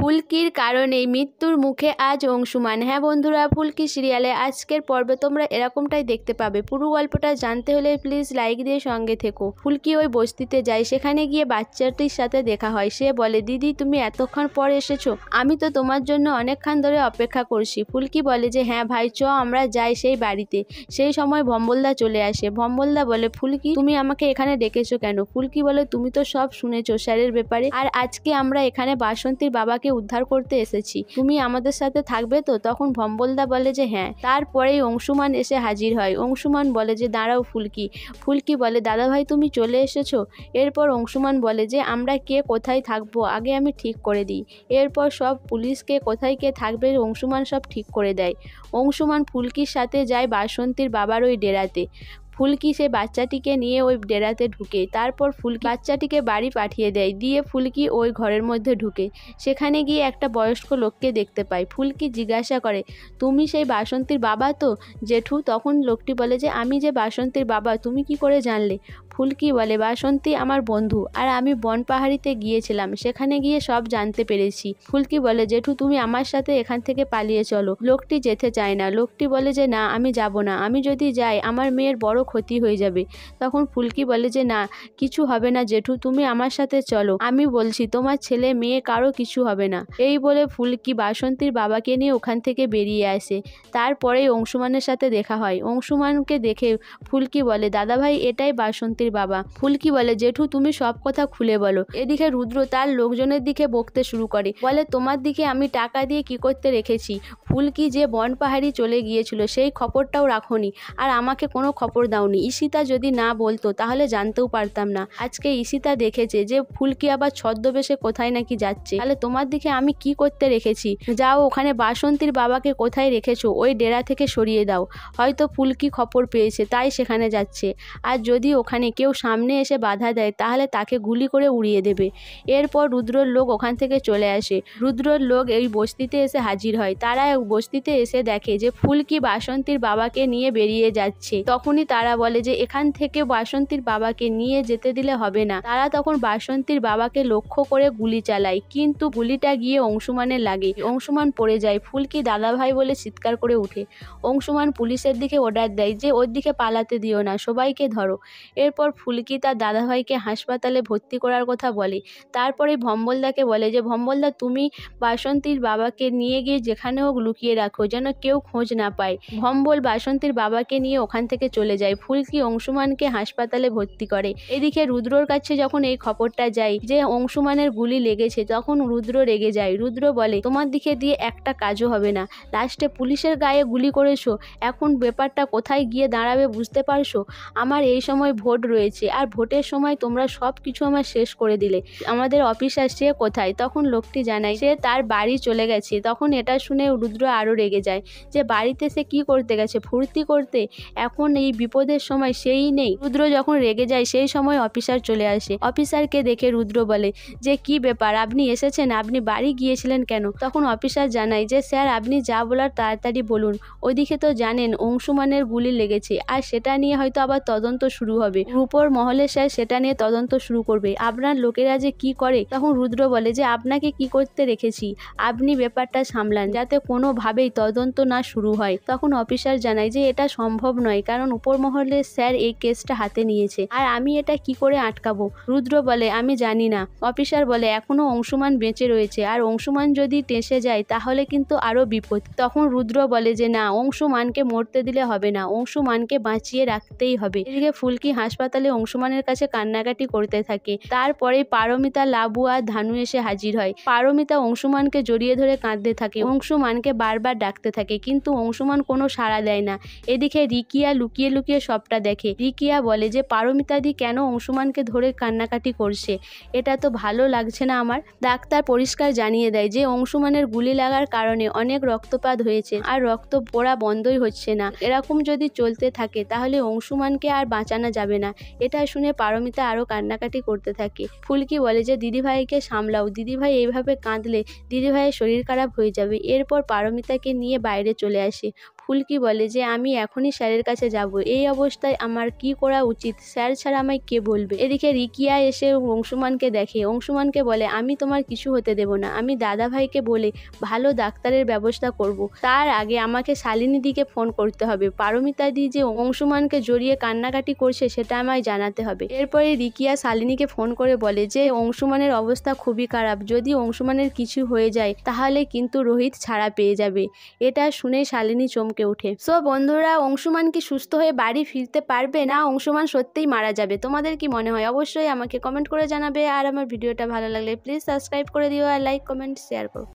ফুলকির কারণেই মৃত্যুর মুখে আজ অংশুমান। হ্যাঁ বন্ধুরা, ফুলকি সিরিয়ালে আজকের পর্বে তোমরা এরকমটাই দেখতে পাবে। পুরো গল্পটা জানতে হলে প্লিজ লাইক দিয়ে সঙ্গে থেকো। ফুলকি ওই বস্তিতে যায়, সেখানে গিয়ে বাচ্চাটির সাথে দেখা হয়। সে বলে, দিদি তুমি এতক্ষণ পর এসেছো, আমি তো তোমার জন্য অনেকক্ষণ ধরে অপেক্ষা করছি। ফুলকি বলে যে হ্যাঁ ভাই, চ আমরা যাই সেই বাড়িতে। সেই সময় ভম্বলদা চলে আসে। ভম্বলদা বলে, ফুলকি তুমি আমাকে এখানে ডেকেছো কেন? ফুলকি বলে, তুমি তো সব শুনেছো স্যারের ব্যাপারে, আর আজকে আমরা এখানে বাসন্তীর বাবাকে উদ্ধার করতে এসেছি, তুমি আমাদের সাথে থাকবে তো? তখন ভম্বলদা বলে যে হ্যাঁ। তারপরেই অংশুমান এসে হাজির হয়। অংশুমান বলে যে দাঁড়াও ফুলকি। ফুলকি বলে, দাদা ভাই তুমি চলে এসেছো? এরপর অংশুমান বলে যে আমরা কে কোথায় থাকবো আগে আমি ঠিক করে দিই। এরপর সব পুলিশকে কোথায় কে থাকবে অংশুমান সব ঠিক করে দেয়। অংশুমান ফুলকির সাথে যায় বাসন্তীর বাবার ওই ডেরাতে। ফুলকি সে বাচ্চাটিকে নিয়ে ওই ডেরাতে ঢুকে। তারপর ফুলকি বাচ্চাটিকে বাড়ি পাঠিয়ে দেয়। দিয়ে ফুলকি ওই ঘরের মধ্যে ঢুকে। সেখানে গিয়ে একটা বয়স্ক লোককে দেখতে পায়। ফুলকি জিজ্ঞাসা করে, তুমি সেই বাসন্তীর বাবা তো জেঠু? তখন লোকটি বলে যে আমি যে বাসন্তীর বাবা, তুমি কি করে জানলে? ফুলকি বলে, বাসন্তী আমার বন্ধু, আর আমি বনপাহাড়িতে গিয়েছিলাম, সেখানে গিয়ে সব জানতে পেরেছি। ফুলকি বলে, জেঠু তুমি আমার সাথে এখান থেকে পালিয়ে চলো। লোকটি যেতে চায় না। লোকটি বলে যে না, আমি যাব না, আমি যদি যাই আমার মেয়ের বড় ক্ষতি হয়ে যাবে। তখন ফুলকি বলে যে না, কিছু হবে না জেঠু, তুমি আমার সাথে চলো, আমি বলছি তোমার ছেলে মেয়ে কারো কিছু হবে না। এই বলে ফুলকি বাসন্তীর বাবাকে নিয়ে ওখান থেকে বেরিয়ে আসে। তারপরেই অংশুমানের সাথে দেখা হয়। অংশুমানকে দেখে ফুলকি বলে, দাদা ভাই এটাই বাসন্তীর বাবা। ফুলকি বলে, জেঠু তুমি সব কথা খুলে বলো। এদিকে রুদ্র তার লোকজনের দিকে বকতে শুরু করে, বলে তোমার দিকে আমি টাকা দিয়ে কি করতে রেখেছি? ফুলকি যে বনপাহাড়ি চলে গিয়েছিল সেই খবরটাও রাখোনি, আর আমাকে কোনো খবর দাওনি। ঈশিতা যদি না বলতো তাহলে জানতেও পারতাম না। আজকে ঈশিতা দেখেছে যে ফুলকি আবার ছদ্মবেশে কোথায় নাকি যাচ্ছে, তাহলে তোমার দিকে আমি কি করতে রেখেছি? যাও ওখানে বাসন্তীর বাবাকে কোথায় রেখেছো ওই ডেরা থেকে সরিয়ে দাও। হয়তো ফুলকি খবর পেয়েছে তাই সেখানে যাচ্ছে, আর যদি ওখানে কেউ সামনে এসে বাধা দেয় তাহলে তাকে গুলি করে উড়িয়ে দেবে। এরপর রুদ্রর লোক ওখান থেকে চলে আসে। রুদ্রর লোক এই বস্তিতে এসে হাজির হয়। তারা বস্তিতে এসে দেখে যে ফুলকি বাসন্তীর বাবাকে নিয়ে বেরিয়ে যাচ্ছে। তখনই তারা বলে যে এখান থেকে বাসন্তীর বাবাকে নিয়ে যেতে দিলে হবে না। তারা তখন বাসন্তীর বাবাকে লক্ষ্য করে গুলি চালায়, কিন্তু গুলিটা গিয়ে অংশুমানের লাগে। অংশুমান পড়ে যায়। ফুলকি দাদা ভাই বলে চিৎকার করে উঠে। অংশুমান পুলিশের দিকে অর্ডার দেয় যে ওর দিকে পালাতে দিও না, সবাইকে ধরো। এরপর ফুলকি তার দাদাভাইকে হাসপাতালে ভর্তি করার কথা বলে। তারপরে ভম্বলদাকে বলে যে ভম্বলদা তুমি বাসন্তীর বাবাকে নিয়ে গিয়ে যেখানে হোক লুকিয়ে রাখো, যেন কেউ খোঁজ না পায়। ভম্বল বাসন্তীর বাবাকে নিয়ে ওখান থেকে চলে যায়। ফুলকি অংশুমানকে হাসপাতালে ভর্তি করে। এদিকে রুদ্রর কাছে যখন এই খবরটা যায় যে অংশুমানের গুলি লেগেছে, তখন রুদ্র রেগে যায়। রুদ্র বলে, তোমার দিকে দিয়ে একটা কাজও হবে না, লাস্টে পুলিশের গায়ে গুলি করেছো, এখন ব্যাপারটা কোথায় গিয়ে দাঁড়াবে বুঝতে পারছো? আমার এই সময় ভোট রয়েছে, আর ভোটের সময় তোমরা সব কিছু আমার শেষ করে দিলে। আমাদের অফিসার সে কোথায়? তখন লোকটি জানায় সে তার বাড়ি চলে গেছে। তখন এটা শুনে রুদ্র আরও রেগে যায় যে বাড়িতে সে কি করতে গেছে, ফুর্তি করতে? এখন এই বিপদের সময় সেই নেই। রুদ্র যখন রেগে যায় সেই সময় অফিসার চলে আসে। অফিসারকে দেখে রুদ্র বলে যে কি ব্যাপার, আপনি এসেছেন, আপনি বাড়ি গিয়েছিলেন কেন? তখন অফিসার জানায় যে স্যার আপনি যা বলার তাড়াতাড়ি বলুন, ওদিকে তো জানেন অংশুমানের গুলি লেগেছে, আর সেটা নিয়ে হয়তো আবার তদন্ত শুরু হবে। রূপর মহলে স্যার সেটা নিয়ে তদন্ত শুরু করবে, আপনার লোকেরা যে কি করে। তখন রুদ্র বলে যে আপনাকে কি করতে রেখেছি, আপনি ব্যাপারটা সামলান যাতে কোনোভাবেই তদন্ত না শুরু হয়। তখন অফিসার জানায় যে এটা সম্ভব নয়, কারণ উপর মহলে স্যার এই কেসটা হাতে নিয়েছে, আর আমি এটা কি করে আটকাবো? রুদ্র বলে আমি জানি না। অফিসার বলে এখনো অংশুমান বেঁচে রয়েছে, আর অংশুমান যদি টেসে যায় তাহলে কিন্তু আরো বিপদ। তখন রুদ্র বলে যে না, অংশুমানকে মরতে দিলে হবে না, অংশুমানকে বাঁচিয়ে রাখতেই হবে। এদিকে ফুলকি হাসপাতালে অংশুমানের কাছে কান্নাকাটি করতে থাকে। তারপরে পারমিতা, লাবু আর ধানু এসে হাজির হয়। পারমিতা অংশুমানকে জড়িয়ে ধরে কাঁদতে থাকে, অংশুমানকে বারবার ডাকতে থাকে, কিন্তু অংশুমান কোনো সাড়া দেয় না। এদিকে রিকিয়া লুকিয়ে লুকিয়ে সবটা দেখে। রিকিয়া বলে যে পারমিতাদি কেন অংশুমানকে ধরে কান্নাকাটি করছে, এটা তো ভালো লাগছে না আমার। ডাক্তার পরিষ্কার জানিয়ে দেয় যে অংশুমানের গুলি লাগার কারণে অনেক রক্তপাত হয়েছে, আর রক্ত পড়া বন্ধই হচ্ছে না। এরকম যদি চলতে থাকে তাহলে অংশুমানকে আর বাঁচানো যাবে না। এটা শুনে পারমিতা আরো কান্নাকাটি করতে থাকে। ফুলকি বলে যে দিদিভাইকে সামলাও, দিদিভাই এইভাবে কাঁদলে দিদিভাইয়ের শরীর খারাপ হয়ে যাবে। এরপর পারমিতাকে নিয়ে বাইরে চলে আসে। ফুলকি বলে যে আমি এখনই স্যারের কাছে যাব, এই অবস্থায় আমার কি করা উচিত, স্যার ছাড়া আমায় কে বলবে। এদিকে রিকিয়া এসে অংশুমানকে দেখে, অংশুমানকে বলে আমি তোমার কিছু হতে দেব না, আমি দাদা ভাইকে বলে ভালো ডাক্তারের ব্যবস্থা করব, তার আগে আমাকে শালিনী দিকে ফোন করতে হবে, পারমিতা দি যে অংশুমানকে জড়িয়ে কান্নাকাটি করছে সেটা আমায় জানাতে হবে। এরপরে রিকিয়া শালিনীকে ফোন করে বলে যে অংশুমানের অবস্থা খুবই খারাপ, যদি অংশুমানের কিছু হয়ে যায় তাহলে কিন্তু রোহিত ছাড়া পেয়ে যাবে। এটা শুনে শালিনী চমকে ওঠে। সো বন্ধুরা, অংশুমান কি সুস্থ হয়ে বাড়ি ফিরতে পারবে, না অংশুমান সত্যিই মারা যাবে? তোমাদের কি মনে হয় অবশ্যই আমাকে কমেন্ট করে জানাবে। আর আমার ভিডিওটা ভালো লাগলে প্লিজ সাবস্ক্রাইব করে দিও আর লাইক কমেন্ট শেয়ার করো।